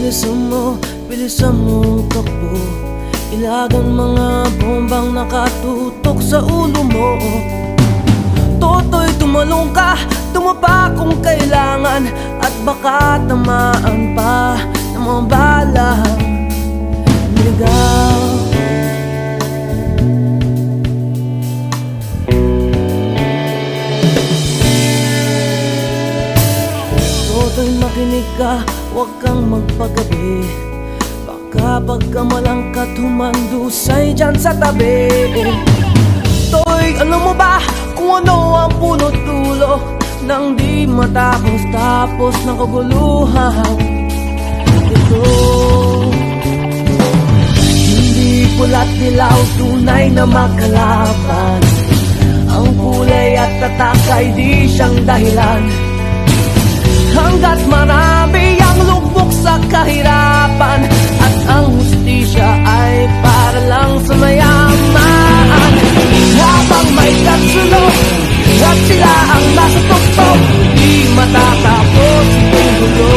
bilisan mo takbo. Ilagan mga bombang nakatutok sa ulo mo. Toto'y tumalong ka, tumapa kung kailangan, at baka tamaan pa ng mga balang niligaw. Toto'y makinig ka, huwag kang magpagabi. Baka pagkamalang ka't humandusay dyan sa tabi. Toy, alam mo ba kung ano ang punot dulo nang di matapos-tapos ng kaguluhan ito? Hindi pula't dilaw, tunay na makalaban. Ang kulay at tatak ay di siyang dahilan. Hanggat marami ang lubog sa kahirapan, at ang hustisya ay para lang sa mayaman. Habang may katsulong at sila ang nasa tuktok, di matatapos itong gulo.